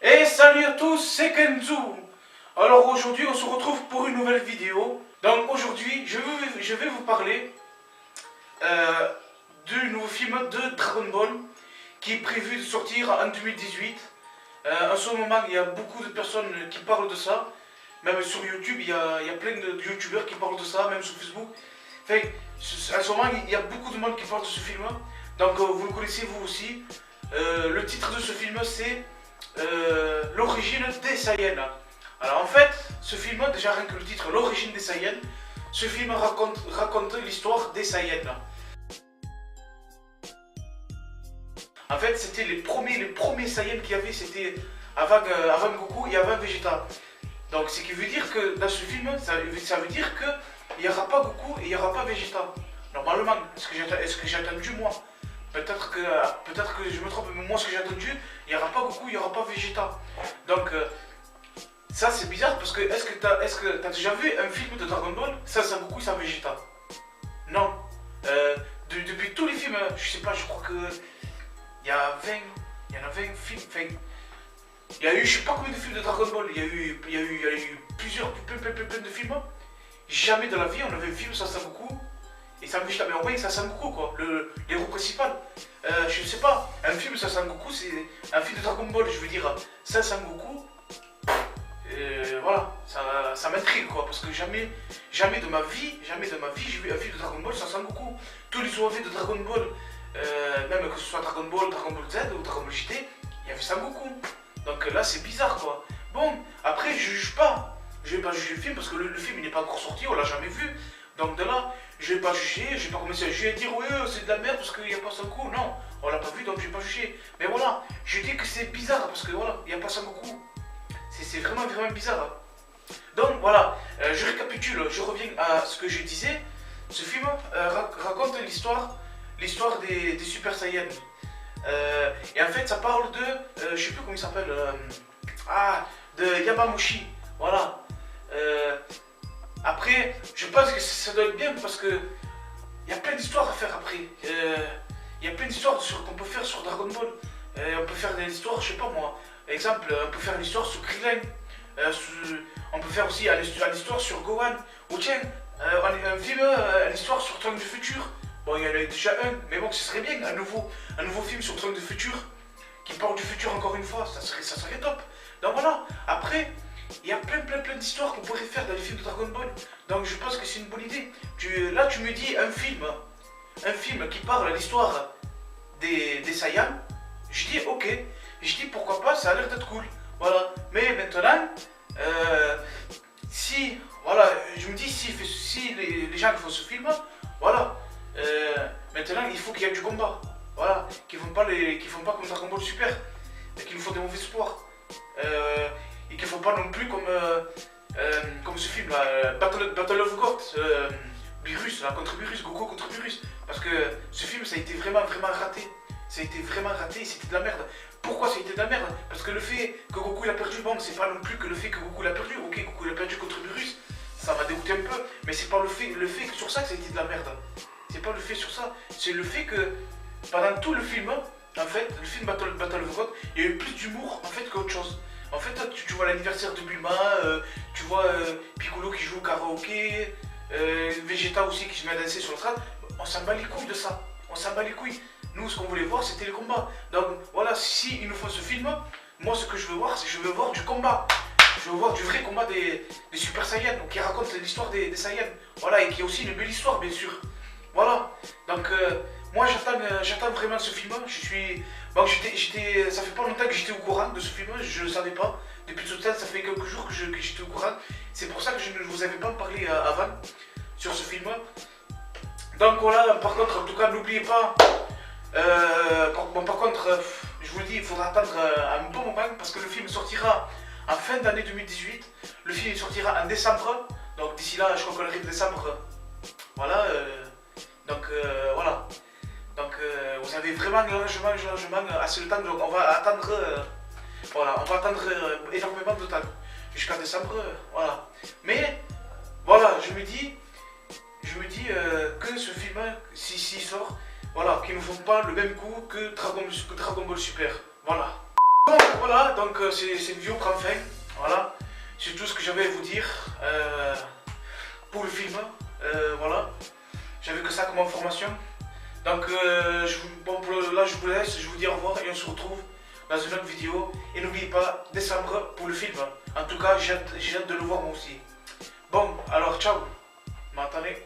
Et salut à tous, c'est Kenzu. Alors aujourd'hui on se retrouve pour une nouvelle vidéo. Donc aujourd'hui je vais vous parler du nouveau film de Dragon Ball qui est prévu de sortir en 2018. En ce moment il y a beaucoup de personnes qui parlent de ça. Même sur YouTube il y a plein de youtubeurs qui parlent de ça, même sur Facebook. Enfin, en ce moment il y a beaucoup de monde qui parle de ce film. Donc vous le connaissez vous aussi. Le titre de ce film c'est l'origine des Saiyans. Alors en fait, ce film, déjà rien que le titre, l'origine des Saiyans, ce film raconte l'histoire des Saiyans. En fait, c'était les premiers Saiyans qu'il y avait, c'était avant Goku et avant Vegeta. Donc ce qui veut dire que dans ce film, ça veut dire qu'il n'y aura pas Goku et il n'y aura pas Vegeta. Normalement, est-ce que j'ai entendu moi? Peut-être que je me trompe, mais moi ce que j'ai entendu, il n'y aura pas Goku, il n'y aura pas Vegeta. Donc ça c'est bizarre parce que est-ce que t'as déjà vu un film de Dragon Ball sans Goku, sans Vegeta? Non. Depuis tous les films, je sais pas, je crois que il y en a 20 films. Enfin, il y a eu je sais pas combien de films de Dragon Ball, il y a eu plusieurs, plein de films. Jamais de la vie on avait un film sans Goku. Et ça me fait mais au moins ça Sangoku quoi, l'héros principal. Je sais pas, un film sans Sangoku c'est un film de Dragon Ball, je veux dire, sans Sangoku. Voilà, ça m'intrigue quoi, parce que jamais de ma vie j'ai vu un film de Dragon Ball sans Sangoku. Tous les OAV de Dragon Ball, même que ce soit Dragon Ball Z ou Dragon Ball GT, il y avait Sangoku. Donc là c'est bizarre quoi. Bon, après je juge pas, je vais pas juger le film parce que le film il n'est pas encore sorti, on l'a jamais vu. Donc de là, je vais pas juger, je vais pas commencer à juger et dire oui c'est de la merde parce qu'il n'y a pas Sangoku. Non, on l'a pas vu donc je vais pas juger. Mais voilà, je dis que c'est bizarre parce que voilà, il n'y a pas Sangoku. C'est vraiment bizarre. Donc voilà, je récapitule, je reviens à ce que je disais. Ce film raconte l'histoire des Super Saiyans. Et en fait ça parle de, je sais plus comment il s'appelle, de Yamamushi. Voilà. Après, je pense que ça doit être bien parce que il y a plein d'histoires à faire après. Il y a plein d'histoires qu'on peut faire sur Dragon Ball. On peut faire des histoires, je sais pas moi. Exemple, on peut faire une histoire sur Krillin. On peut faire aussi une histoire sur Gohan. Ou tiens, un film, une histoire sur Trunks du futur. Bon, il y en a déjà un, mais bon, ce serait bien un nouveau film sur Trunks du futur qui parle du futur encore une fois. Ça serait top. Donc voilà. Après. Il y a plein d'histoires qu'on pourrait faire dans les films de Dragon Ball. Donc je pense que c'est une bonne idée. Là tu me dis un film qui parle de l'histoire des Saiyans. Je dis ok. Je dis pourquoi pas, ça a l'air d'être cool. Voilà. Mais maintenant, si je me dis si les gens font ce film, voilà. Maintenant il faut qu'il y ait du combat. Voilà. Qu'ils font pas comme Dragon Ball Super. Et qu'ils nous font des mauvais espoirs. Et qu'il ne faut pas non plus comme ce film là, Battle of Gods, Beerus, là, contre Beerus, Goku contre Beerus. Parce que ce film ça a été vraiment raté. Ça a été vraiment raté et c'était de la merde. Pourquoi ça a été de la merde? Parce que le fait que Goku l'a perdu, bon c'est pas non plus que le fait que Goku l'a perdu. Ok, Goku l'a perdu contre Beerus, ça m'a dégoûté un peu. Mais c'est pas le fait que sur ça que ça a été de la merde. C'est pas le fait sur ça, c'est le fait que pendant tout le film, en fait, le film Battle of Gods, il y a eu plus d'humour en fait qu'autre chose. En fait, tu vois l'anniversaire de Bulma, tu vois Piccolo qui joue au karaoké, Vegeta aussi qui se met à danser sur le train. On s'en bat les couilles de ça. On s'en bat les couilles. Nous, ce qu'on voulait voir, c'était les combats. Donc voilà, si ils nous font ce film, moi, ce que je veux voir, c'est que je veux voir du combat. Je veux voir du vrai combat des Super Saiyans, donc qui raconte l'histoire des Saiyans. Voilà, et qui a aussi une belle histoire, bien sûr. Voilà. Donc moi, j'attends vraiment ce film. Bon, ça fait pas longtemps que j'étais au courant de ce film, je ne le savais pas. Depuis tout le temps, ça fait quelques jours que j'étais au courant. C'est pour ça que je ne vous avais pas parlé avant sur ce film. Donc voilà, par contre, en tout cas, n'oubliez pas. Par contre, je vous le dis, il faudra attendre un bon moment parce que le film sortira en fin d'année 2018. Le film sortira en décembre. Donc d'ici là, je crois qu'on arrive en décembre. Voilà. Donc voilà. Donc vous avez vraiment largement assez de temps, donc on va attendre, énormément de temps, jusqu'en décembre, voilà. Mais voilà, je me dis que ce film, s'il sort, voilà, qu'ils ne font pas le même coup que Dragon Ball Super, voilà. Bon, voilà, donc cette vidéo prend fin. Voilà, c'est tout ce que j'avais à vous dire pour le film. Voilà, j'avais que ça comme information. Donc, là, je vous laisse, je vous dis au revoir et on se retrouve dans une autre vidéo. Et n'oubliez pas, décembre pour le film. En tout cas, j'ai hâte de le voir moi aussi. Bon, alors ciao. M'attendez.